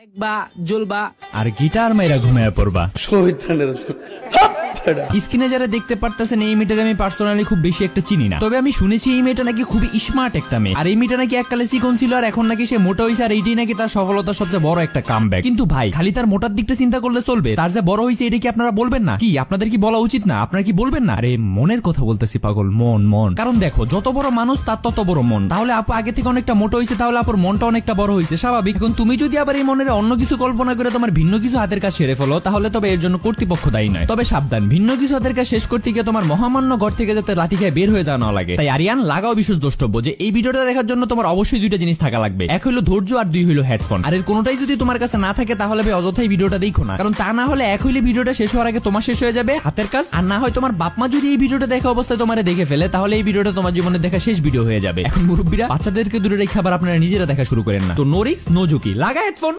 দেখবা জ্বলবা আর গিটার মাইরা ঘুমায় পড়বা। স্ক্রিনে যারা দেখতে পারতেছেন এই মেয়েটার আমি পার্সোনালি খুব বেশি একটা চিনি না, তবে আমি শুনেছি এই মেয়েটা নাকি খুবই স্মার্ট একটা মেয়ে, আর এই মেয়েটা নাকি এককালে চিকন ছিল আর এখন নাকি সে মোটা হয়েছে, আর এইটাই নাকি তার সফলতার সবচেয়ে বড় একটা কামব্যাক। কিন্তু ভাই খালি তার মোটার দিকটা চিন্তা করলে চলবে? তার যে বড় হয়েছে এটা কি আপনারা বলবেন না? কি আপনাদের কি বলা উচিত না? আপনারা কি বলবেন না? আরে মনের কথা বলতেছি পাগল, মন মন। কারণ দেখো যত বড় মানুষ তার তত বড় মন। তাহলে আপু আগে থেকে অনেকটা মোটা হয়েছে, তাহলে আপুর মনটা অনেকটা বড় হয়েছে, স্বাভাবিক। এখন তুমি যদি আবার এই মনের অন্য কিছু কল্পনা করে তোমার ভিন্ন কিছু হাতের কাজ সেরে ফেলো, তাহলে তবে এর জন্য কর্তৃপক্ষ দায়ী নয়। তবে সাবধান, ভিন্ন কিছু হাতের কাজ শেষ করতে গিয়ে তোমার মহামান্য ঘর থেকে যাতে লাথি খেয়ে বের হয়ে যাওয়া না লাগে। তাই আরিয়ান লাগাও বিশেষ দ্রষ্টব্য যে এই ভিডিওটা দেখার জন্য তোমার অবশ্যই দুইটা জিনিস থাকা লাগবে, এক হলো ধৈর্য আর দুই হলো হেডফোন। আর এর কোনোটাই যদি তোমার কাছে না থাকে তাহলে ভাই অযথাই ভিডিওটা দেখো না, কারণ তা না হলে এক হইলে ভিডিওটা শেষ হওয়ার আগে তোমার শেষ হয়ে যাবে হাতের কাজ, আর না হয় তোমার বাপ মা যদি এই ভিডিওটা দেখা অবস্থায় তোমারে দেখে ফেলে তাহলে এই ভিডিওটা তোমার জীবনে দেখা শেষ ভিডিও হয়ে যাবে। এখন মুরব্বীরা বাচ্চাদেরকে দূরে রেখে আবার আপনারা নিজেরা দেখা শুরু করেন না। তো নো রিস্ক নো ঝুঁকি, লাগা হেডফোন।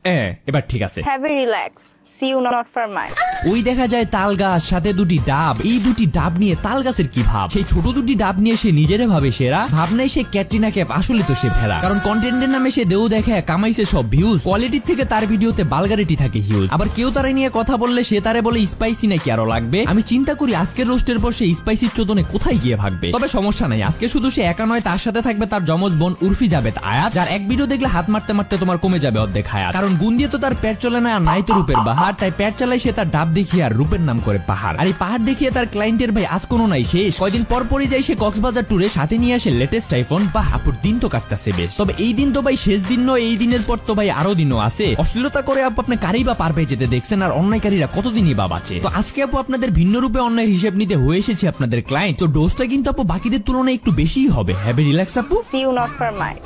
এবার ঠিক আছে, have a relax, see you not for mine। ওই দেখা যায় তাল গাছ, সাথে দুটি ডাব। এই দুটি ডাব নিয়ে তাল গাছের কি ভাব? সেই ছোট দুটি ডাব নিয়ে সে নিজেরে ভাবে সেরা, ভাবনাই সে ক্যাটরিনা ক্যাফ, আসলে তো সে ভেড়া। কারণ কন্টেন্টের নামে সে দেও দেখে কামাইছে সব ভিউজ, কোয়ালিটির থেকে তার ভিডিওতে বালগারিটি থাকে হিউজ। আবার কেউ তারে নিয়ে কথা বললে সে তারে বলে স্পাইসি নাকি আরো লাগবে। আমি চিন্তা করি আজকের রোস্টের পর সে স্পাইসির চোদনে কোথায় গিয়ে ভাগবে। তবে সমস্যা নাই, আজকে শুধু সে একা নয়, তার সাথে থাকবে তার যমজ বোন উর্ফি জাবেদ আয়াত, যার এক ভিডিও দেখলে হাত মারতে মারতে তোমার কমে যাবে অর্ধেক হায়াত। কারণ গুণ দিয়ে তো তার পেট চলে না, আর নাই তো রূপের বাহার, তাই পেট চালাই সে তার ডাব দেখিয়ে আর রূপের নাম করে পাহাড়। আর এই পাহাড় দেখিয়ে তার ক্লায়েন্টের ভাই আজ কোনো নাই শেষ। কয়দিন পর পরই যাই সে কক্সবাজার ট্যুরে, সাথে নিয়ে আসে লেটেস্ট আইফোন। বা আপুর দিন তো কাটতেছে বেশ। তবে এই দিন তো ভাই শেষ দিন নয়, এই দিনের পর তো ভাই আরো দিনও আছে। অশ্লীলতা করে আপু আপনি কারেই বা পার পেয়ে যেতে দেখছেন, আর অন্যায়কারীরা কতদিনই বা বাঁচে। তো আজকে আপু আপনাদের ভিন্ন রূপে অন্যায়ের হিসেব নিতে হয়ে এসেছি আপনাদের ক্লায়েন্ট। তো ডোজটা কিন্তু আপু বাকিদের তুলনায় একটু বেশিই হবে। হ্যাভ এ রিল্যাক্স আপু, see you not for mine।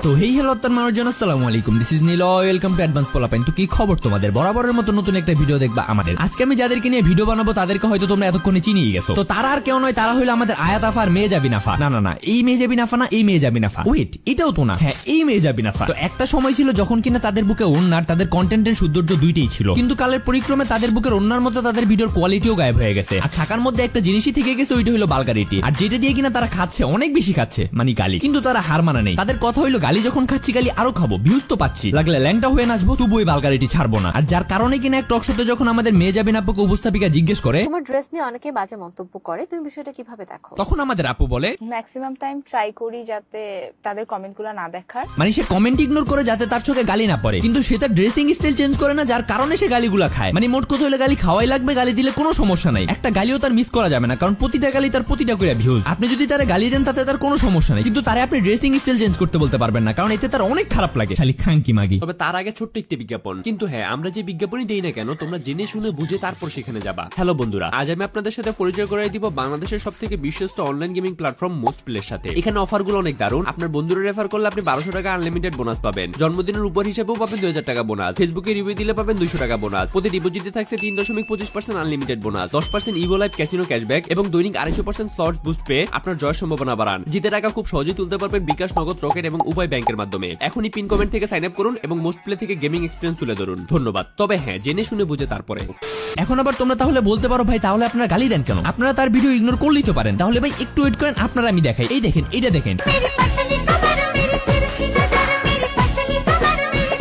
তো হেই হ্যালো তার মানুষজন, আসসালামু আলাইকুম, this is Neel, welcome to advance Polapain. তো কি খবর তোমাদের? বরাবরের মতো নতুন একটা ভিডিও দেখবা আমাদের। আজকে আমি যাদেরকে নিয়ে ভিডিও বানাবো তাদেরকে হয়তো তোমরা এতক্ষণে চিনিয়ে গেছো। তো তারা আর কেউ নয়, তারা হলো আমাদের আয়াত আফা আর মেয়ে যাবি নাফা। না না না, এই মেয়ে যাবি নাফা না, এই মেয়ে যাবি নাফা। ওয়েট, এটাও তো না, হ্যাঁ এই মেয়ে যাবি নাফা। তো একটা সময় ছিল যখন কিনা তাদের বুকে ওন্নার, তাদের কন্টেন্টের সৌন্দর্য দুইটাই ছিল, কিন্তু কালের পরিক্রমে তাদের বুকের ওন্নার মতো তাদের ভিডিওর কোয়ালিটিও গায়েব হয়ে গেছে। আর থাকার মধ্যে একটা জিনিসই থেকে গেছে, ওইটা হলো বালগারিটি। আর যেটা দিয়ে কিনা তারা খাচ্ছে, অনেক বেশি খাচ্ছে, মানে গালি। কিন্তু তারা হার মানা নেই, তাদের কথা হইলো গালি যখন খাচ্ছি গালি আরো খাবো, ভিউজ তো পাচ্ছি, লাগলে ল্যাংটা হয়ে নাচবো, তবু এই বালগারিটি ছাড়বো না। আর যার কারণে কিনা এক টক শোতে যখন আমাদের মেয়ে যাবেন আপুকে উপস্থাপিকা জিজ্ঞেস করে তোমার ড্রেস নিয়ে অনেকে বাজে মন্তব্য করে, তুমি বিষয়টা কিভাবে দেখো? তখন আমাদের আপু বলে ম্যাক্সিমাম টাইম ট্রাই করি যাতে তাদের কমেন্টগুলো না দেখার। মানে সে কমেন্ট ইগনোর করে যাতে তার চোখে গালি না পড়ে, কিন্তু সে তার ড্রেসিং স্টাইল চেঞ্জ করে না, যার কারণে সে গালিগুলা খায়। মানে মোট কথা হলে গালি খাওয়াই লাগবে, গালি দিলে কোনো সমস্যা নাই, একটা গালিও তার মিস করা যাবে না, কারণ প্রতিটা গালি তার প্রতিটা করে ভিউজ। আপনি যদি তারে গালি দেন তাতে তার কোনো সমস্যা নাই, কিন্তু তারে আপনি ড্রেসিং স্টাইল চেঞ্জ করতে বলতে পারবেন না, কারণ এতে তার অনেক খারাপ লাগে। খালি খাঙ্কি মাগি। তবে তার আগে ছোট্ট একটি বিজ্ঞাপন। কিন্তু হ্যাঁ, আমরা যে বিজ্ঞাপনই দেই না কেন তোমরা জেনে শুনে বুঝে তারপর সেখানে যাবা। হ্যালো বন্ধুরা, আজ আমি আপনাদের সাথে পরিচয় করাই দিব বাংলাদেশের সবথেকে বিশ্বস্ত অনলাইন গেমিং প্ল্যাটফর্ম মোস্ট প্লের সাথে। এখানে অফারগুলো অনেক দারুণ। আপনার বন্ধুরা রেফার করলে আপনি 1200 টাকা আনলিমিটেড বোনাস পাবেন, জন্মদিনের উপর হিসেবেও পাবেন 2000 টাকা বোনাস, ফেসবুকে রিভিউ দিলে পাবেন 200 টাকা বোনাস, প্রতি ডিপোজিটে থাকছে 3.25% unlimited bonus, 10% Evo live casino cashback এবং দৈনিক 250% স্লটস বুস্ট পেয়ে আপনার জয়ের সম্ভাবনা বাড়ান। জিতে টাকা খুব সহজেই তুলতে পারবেন বিকাশ, নগদ, রকেট এবং উভয় ব্যাংকের মাধ্যমে। এখনই পিন কমেন্ট থেকে সাইন আপ করুন এবং মোস্ট প্লে থেকে গেমিং এক্সপেরিয়েন্স তুলে ধরুন। ধন্যবাদ। তবে হ্যাঁ, জেনে শুনে বুঝে তারপরে। এখন আবার তোমরা তাহলে বলতে পারো ভাই তাহলে আপনারা গালি দেন কেন? আপনারা তার ভিডিও ইগনোর করলেই তো পারেন। তাহলে ভাই একটু ওয়েট করেন, আপনারা আমি দেখাই। এই দেখেন, এইটা দেখেন,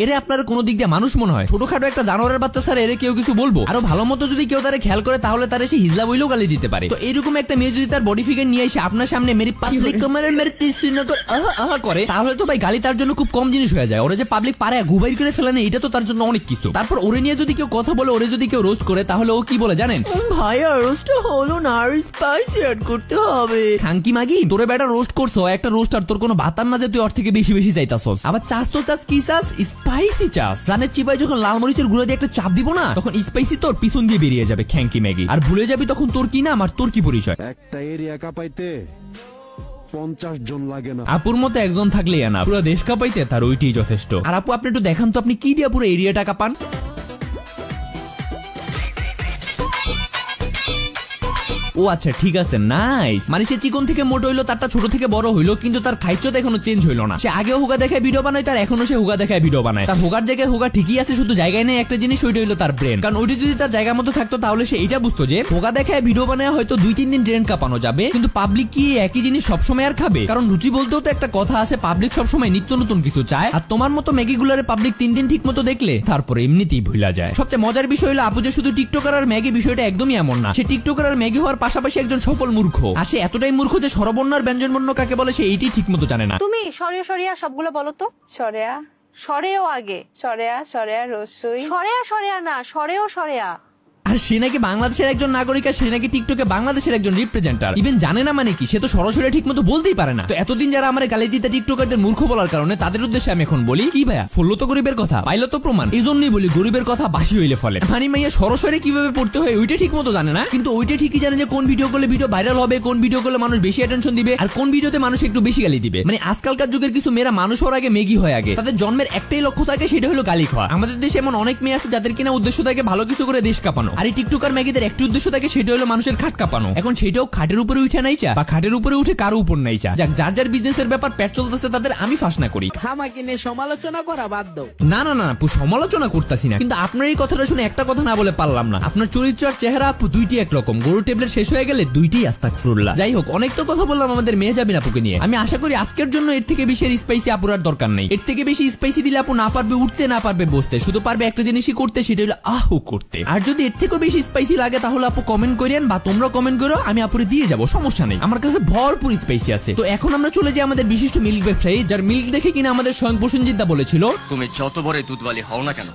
এরে আপনার কোন দিক দিয়ে মানুষ মনে হয়? ছোটখাটো একটা জানোয়ারের বাচ্চা স্যার, এরে কেউ কিছু বলবো? আরো ভালো মতো যদি কেউ তারে খেয়াল করে তাহলে তারে সে হিজলা বইলেও গালি দিতে পারে। তো এরকম একটা মেয়ে যদি তার বডি ফিগার নিয়ে এসে আপনার সামনে মেরি পাবলিক কমারের মেরে শ্রীনগর আহা আহা করে, তাহলে তো ভাই গালি তার জন্য খুব কম জিনিস হয়ে যায়। ওরে যে পাবলিক পারে ঘুবাই করে ফেলে না, এটা তো তার জন্য অনেক কিছু। তারপর ওরে নিয়ে যদি কেউ কথা বলে, ওরে যদি কেউ রোস্ট করে, তাহলে ও কি বলে জানেন? ভাইয়া রোস্ট হলো না, আর স্পাইসি অ্যাড করতে হবে। খাঙ্কি মাগি, তোরে বেটা রোস্ট করছো, একটা রোস্ট আর তোর কোনো ভাতার না যে তুই ওর থেকে বেশি বেশি চাইতাছস। আবার চাস তো চাস কি চাস? স্পাইসি চাস। রানের চিপাই যখন লাল মরিচের গুঁড়া দিয়ে একটা চাপ দিব না, তখন স্পাইসি তোর পিছন দিয়ে বেরিয়ে যাবে খ্যাঙ্কি ম্যাগি, আর ভুলে যাবি তখন তোর কি নাম আর তোর কি পরিচয়। একটা এরিয়া কাঁপাইতে 50 জন লাগে না। আপুর মতো একজন থাকলেই না, পুরো দেশ কাঁপাইতে তার ওইটাই যথেষ্ট। আর আপু আপনি একটু দেখান তো আপনি কি দিয়ে পুরো এরিয়াটা কাঁপান? ও আচ্ছা ঠিক আছে, নাইস। মানে সে চিকন থেকে মোটো হইলো, তারটা ছোট থেকে বড় হইলো, কিন্তু তার খাইচ্যতা এখনো চেঞ্জ হইলো না। সে আগেও হুগা দেখায় ভিডিও বানায়, তার এখনো সে হুগা দেখায় ভিডিও বানায়। তার হুগার জায়গায় হুগা ঠিকই আছে, শুধু জায়গায় নেই একটা জিনিস, ওইটা হইলো তার ব্রেন। কারণ ওইটা যদি তার জায়গার মতো থাকতো তাহলে সে এটা বুঝতো যে হুগা দেখায় ভিডিও বানায় হয়তো 2-3 দিন ট্রেন্ড কাঁপানো যাবে, কিন্তু পাবলিক কি একই জিনিস সবসময় আর খাবে? কারণ রুচি বলতেও তো একটা কথা আছে, পাবলিক সবসময় নিত্য নতুন কিছু চায়। আর তোমার মতো ম্যাগি গুলারে পাবলিক 3 দিন ঠিক মতো দেখলে তারপরে এমনিতেই ভুলা যায়। সবচেয়ে মজার বিষয় হলো আপু যে শুধু টিকটকার আর ম্যাগি, বিষয়টা একদমই এমন না। সে টিকটকার আর ম্যাগি হওয়ার পাশাপাশি একজন সফল মূর্খ। আর সে এতটাই মূর্খ যে স্বরবর্ণ আর ব্যঞ্জনবর্ণ কাকে বলে সে এইটাই ঠিক মতো জানে না। তুমি সরিয়া সরিয়া সবগুলো বলো তো। সরেয়া সরেও আগে, সরেয়া রসুই। সরেয়া সরেয়া না, সরেও সরেয়া। আর সে নাকি বাংলাদেশের একজন নাগরিক, আর সে নাকি টিকটকে বাংলাদেশের একজন রিপ্রেজেন্টার। ইভেন জানে না মানে কি, সে তো সরাসরি ঠিক মতো বলতেই পারে না। তো এতদিন যারা আমার গালি দিতে টিকটকারদের মূর্খ বলার কারণে তাদের উদ্দেশ্যে আমি এখন বলি কি ভাইয়া, ফললো তো গরিবের কথা, পাইলো তো প্রমাণ। এই জন্যই বলি গরিবের কথা বাসি হইলে ফলে। মানে মাইয়া সরাসরি কিভাবে পড়তে হয় ওইটা ঠিক মতো জানে না, কিন্তু ওইটা ঠিকই জানে যে কোন ভিডিও করলে ভিডিও ভাইরাল হবে, কোন ভিডিও করলে মানুষ বেশি অ্যাটেনশন দিবে, আর কোন ভিডিওতে মানুষ একটু বেশি গালি দিবে। মানে আজকালকার যুগের কিছু মেয়েরা মানুষ হওয়ার আগে মেগি হয় আগে। তাদের জন্মের একটাই লক্ষ্য থাকে, সেটা হলো গালি খাওয়া। আমাদের দেশে এমন অনেক মেয়ে আছে যাদের কিনা উদ্দেশ্য থাকে ভালো কিছু করে দেশ কাঁপানো, আর এই টিকটকার ম্যাগি একটা উদ্দেশ্য থাকে, সেটা হলো মানুষের খাট কাঁপানো। এখন সেটাও খাটের উপরে উঠে নাই চা, বা খাটের উপরে উঠে কারো উপর নাই চা। যার যার বিজনেসের ব্যাপার পেট চলতেছে তাদের আমি ফাঁস না করি। আমাকে নিয়ে সমালোচনা করা বাদ দাও। না না না আপু, সমালোচনা করতেছি না, কিন্তু আপনার এই কথাটা শুনে একটা কথা না বলে পারলাম না। আপনার চরিত্র আর চেহারা আপু দুইটি একরকম, গরু ট্যাবলেট শেষ হয়ে গেলে দুইটি আস্তাগফিরুল্লাহ। যাই হোক, অনেক তো কথা বললাম আমাদের মেহজাবিন আপুকে নিয়ে। আমি আশা করি আজকের জন্য এর থেকে বেশি স্পাইসি আপুর আর দরকার নেই। এর থেকে বেশি স্পাইসি দিলে আপু না পারবে উঠতে, না পারবে বসতে, শুধু পারবে একটা জিনিসই করতে, সেটা হলো আহু করতে। আর যদি এর থেকেও বেশি স্পাইসি লাগে তাহলে আপু কমেন্ট করেন, বা তোমরা কমেন্ট করো, আমি আপুরে দিয়ে যাবো, সমস্যা নেই। আমার কাছে ভরপুর স্পাইসি আছে। তো এখন আমরা চলে যাই আমাদের বিশিষ্ট মিল্ক ব্যবসায়ী, যার মিল্ক দেখে কিনা আমাদের স্বয়ং প্রসেনজিৎ দা বলেছিল তুমি যত বড় দুধওয়ালি হও না কেন,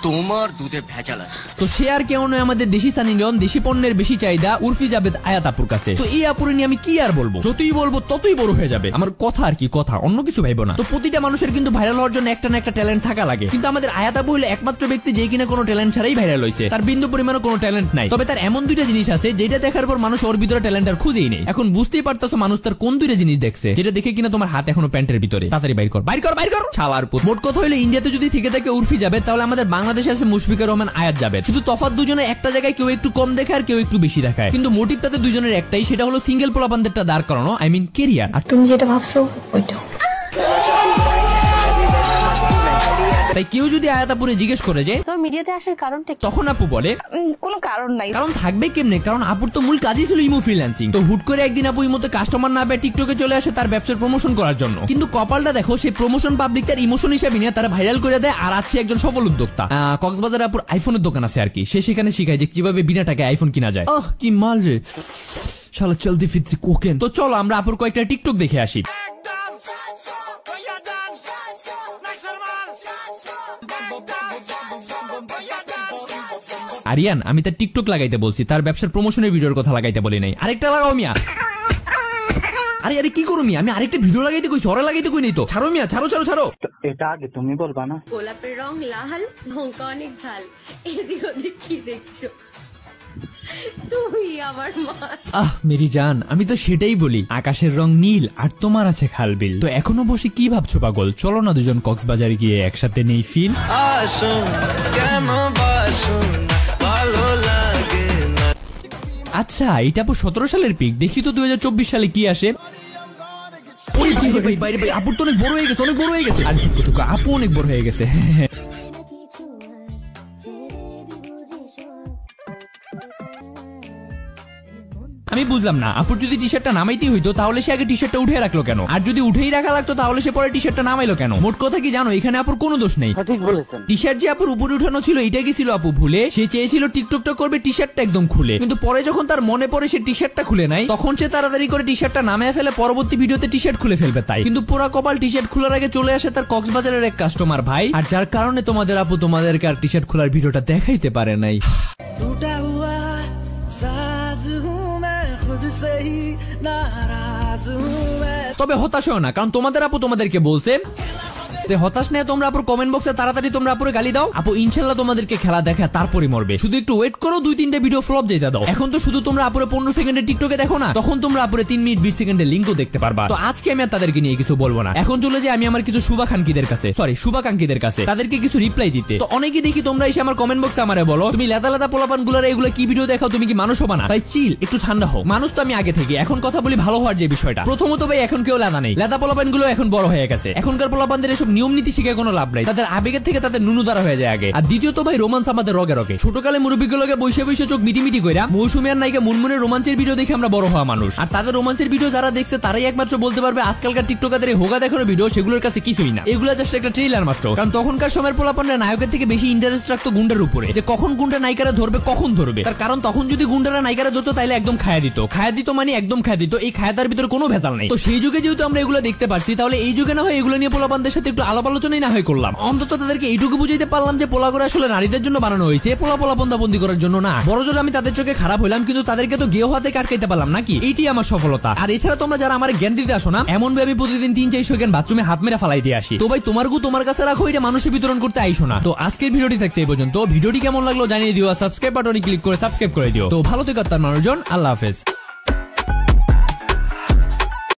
তোমার দুধে ভেজাল আছে। তো সে আর কেউ নয়, আমাদের দেশি সানিলিয়ন, দেশি পণ্যের বেশি চাহিদা উর্ফি জাবেদ আয়াত আপুর কাছে। তো এই আপুরে নিয়ে আমি কি আর বলবো, যতই বলবো ততই বড় হয়ে যাবে আমার কথা, আর কি কথা, অন্য কিছু ভাইবো না। তো প্রতিটা মানুষের কিন্তু ভাইরাল হওয়ার জন্য একটা না একটা ট্যালেন্ট থাকা লাগে, কিন্তু আমাদের আয়াত আপু হলো একমাত্র ব্যক্তি যে কিনা কোনো ট্যালেন্ট ছাড়াই ভাইরাল হয়েছে। তার বিন্দু পরিমাণও কোনো ট্যালেন্ট নাই, তবে তার এমন দুইটা জিনিস আছে যেটা দেখার পর মানুষ ওর ভিতরে ট্যালেন্ট আর খুঁজেই নেই। এখন বুঝতেই পারতেছো মানুষ তার কোন দুইটা জিনিস দেখছে, যেটা দেখে কিনা তোমার হাত এখনো প্যান্টের ভিতরে। তাড়াতাড়ি বাইর কর, বাইর কর, বাইর কর ছালার পুত। মোট কথা হলো ইন্ডিয়াতে যদি থেকে থাকে উর্ফি যাবে, তাহলে আমাদের বাংলাদেশে আছে মুশফিকুর রহমান আয়াত যাবে। শুধু তফাৎ দুজনের একটা জায়গায়, কেউ একটু কম দেখায় আর কেউ একটু বেশি দেখায়, কিন্তু মোটিভ তাদের দুজনের একটাই, সেটা হলো সিঙ্গেল পোলাপানদেরটা দাঁড় করানো, আই মিন কেরিয়ার। আর তুমি যেটা ভাবছো ওইটা। তাই কেউ যদি আয়াত আপুরে জিজ্ঞেস করে যে তোর মিডিয়াতে আসার কারণটা কি, তখন আপু বলে কোনো কারণ নাই। কারণ থাকবে কেমনে, কারণ আপুর তো মূল কাজই ছিল ইমো ফ্রিল্যান্সিং। তো হুট করে একদিন আপু ইমোতে কাস্টমার না পেয়ে টিকটকে চলে আসে তার ব্যবসার প্রমোশন করার জন্য। কিন্তু কপালটা দেখো, সেই প্রমোশন পাবলিক তার ইমোশন হিসেবে নিয়ে তারা ভাইরাল করে দেয়, আর আছে একজন সফল উদ্যোক্তা। কক্সবাজারে আপুর আইফোনের দোকান আছে আর কি, সে সেখানে শিখায় যে কিভাবে বিনা টাকায় আইফোন কিনা যায়। কি মাল রে শালা, চলতি ফিত্রি কোকেন। তো চলো আমরা আপুর কয়েকটা টিকটক দেখে আসি। আরিয়ান, আমি তার টিকটক লাগাইতে বলছি, তার ব্যবসার প্রমোশনের ভিডিওর কথা লাগাইতে বলি নাই। আরেকটা লাগাও মিয়া। আরে আরে কি করো মিয়া, আমি আরেকটা ভিডিও লাগাইতে কই, সরে লাগাইতে কই নাই তো। ছাড়ো মিয়া, ছাড়ো ছাড়ো ছাড়ো। এটা আগে তুমি বলবা না? গোলাপের রং লাল, লঙ্কা অনেক ঝাল, এদিক ওদিক কি দেখছো তুমি আমার মা। মেরি জান, আমি তো সেটাই বলি, আকাশের রং নীল আর তোমার আছে খালবিল। তো এখনো বসে কি ভাবছো পাগল, চলো না দুজন কক্সবাজারে গিয়ে একসাথে নেই ফিল। আচ্ছা, এটা আপু 17 সালের পিক, দেখি তো 2024 সালে কি আসে। ওই ভাই ভাই ভাই, আপুর তো অনেক বড় হয়ে গেছে, অনেক বড় হয়ে গেছে। আর আপু অনেক বড় হয়ে গেছে। আমি বুঝলাম না, আপুর যদি টি শার্টটা নামাইতেই হইতো তাহলে সে আগে টি শার্টটা উঠে রাখলো কেন, আর যদি উঠেই রাখা লাগতো তাহলে সে পরে টি শার্টটা নামাইলো কেন। মোট কথা কি জানো, এখানে আপুর কোনো দোষ নেই। ঠিক বলেছেন। টি শার্ট যে আপুর উপরে উঠানো ছিল এটা কি ছিল আপু ভুলে, সে চেয়েছিল টিকটকটা করবে টি শার্টটা একদম খুলে, কিন্তু পরে যখন তার মনে পড়ে সে টি শার্টটা খুলে নাই, তখন সে তাড়াতাড়ি করে টি শার্টটা নামিয়ে ফেলে পরবর্তী ভিডিওতে টি শার্ট খুলে ফেলবে। তাই কিন্তু পুরা কপাল, টি শার্ট খোলার আগে চলে আসে তার কক্সবাজারের এক কাস্টমার ভাই, আর যার কারণে তোমাদের আপু তোমাদেরকে আর টি শার্ট খোলার ভিডিওটা দেখাইতে পারে নাই। তবে হতাশ হয় না, কারণ তোমাদের আপু তোমাদেরকে বলছে হতাশ নিয়ে তোমরা আপুর কমেন্ট বক্সে তাড়াতাড়ি তোমরা আপুরে গালি দাও, আপু ইনশাল্লাহ তোমাদেরকে খেলা দেখা তারপরই মরবে। শুধু একটু ওয়েট করো, 2-3টা ভিডিও ফ্লপ যেতে দাও। এখন তো শুধু তোমরা আপুরে 15 সেকেন্ডের টিকটকে দেখো না, তখন তোমরা আপুরে 3 মিনিট 20 সেকেন্ডের লিঙ্কও দেখতে পারবা। তো আজকে আমি আর তাদেরকে নিয়ে কিছু বলবো না, এখন চলে যাই আমি আমার কিছু শুভাকাঙ্ক্ষীদের কাছে তাদেরকে কিছু রিপ্লাই দিতে। তো অনেকে দেখি তোমরা এসে আমার কমেন্ট বক্সে আমারে বলো তুমি লেদা লেদা পোলাপান গুলার এগুলো কি ভিডিও দেখাও, তুমি কি মানুষ হবা না? ভাই চিল, একটু ঠান্ডা হোক। মানুষ তো আমি আগে থেকে, এখন কথা বলি ভালো হওয়ার যে বিষয়টা। প্রথমত ভাই এখন কেউ লেদা নেই, লেদা পোলাপান গুলো এখন বড় হয়ে গেছে। এখনকার পোলাপানদের এসব নিয়ম নীতি শিখে কোনো লাভ নাই, তাদের আবেগের থেকে তাদের নুনু দ্বারা হয়ে যায় আগে। আর দ্বিতীয়ত ভাই রোমান্স আমাদের রগে রগে। ছোটকালে মুরব্বীগুলোকে বসে বসে চোখ মিটি কইরা মৌসুমী আর নায়িকা মুনমুনের রোমান্সের ভিডিও দেখে আমরা বড় হওয়া মানুষ। আর তাদের রোমান্সের ভিডিও যারা দেখছে তারাই একমাত্র বলতে পারবে আজকালকার টিকটকারদের এই হোগা দেখানোর ভিডিও সেগুলোর কাছে কিছুই না, এগুলো জাস্ট একটা ট্রেইলার মাত্র। কারণ তখনকার সময়ের পোলাপানরা নায়কের থেকে বেশি ইন্টারেস্ট রাখতো গুন্ডার উপরে, যে কখন গুন্ডা নায়িকারা ধরবে কখন ধরবে। তার কারণ তখন যদি গুন্ডারা নায়িকারা ধরতো তাহলে একদম খায়া দিত মানে একদম খায়া দিত, এই খায়াতার ভিতরে কোনো ভেজাল নেই। তো সেই যুগে যেহেতু আমরা এগুলো দেখতে পারছি, তাহলে এই যুগে না হয় এগুলো নিয়ে পোলাপানদের সাথে একটু আলাপ আলোচনাই না হয় করলাম। অন্তত তাদেরকে এইটুকু বুঝাইতে পারলাম যে পোলাগুলো আসলে নারীদের জন্য বানানো হয়েছে, পোলা বন্দাবন্দি করার জন্য না। বড় জোর আমি তাদের চোখে খারাপ হইলাম, কিন্তু তাদেরকে তো গেও হাতে কাটকাইতে পারলাম নাকি, এইটি আমার সফলতা। আর এছাড়া তোমরা যারা আমার জ্ঞান দিতে আসো না, এমন ভাবে প্রতিদিন 3-4 জ্ঞান বাথরুমে হাত মেরে ফালাই দিয়ে আসি। তো ভাই তোমার গু তোমার কাছে রাখো, এটা মানুষের বিতরণ করতে আইসো না। তো আজকের ভিডিওটি থাকছে এই পর্যন্ত। ভিডিওটি কেমন লাগলো জানিয়ে দিও, সাবস্ক্রাইব বাটনে ক্লিক করে সাবস্ক্রাইব করে দিও। তো ভালো থেকো তার মানুষজন, আল্লাহ হাফেজ।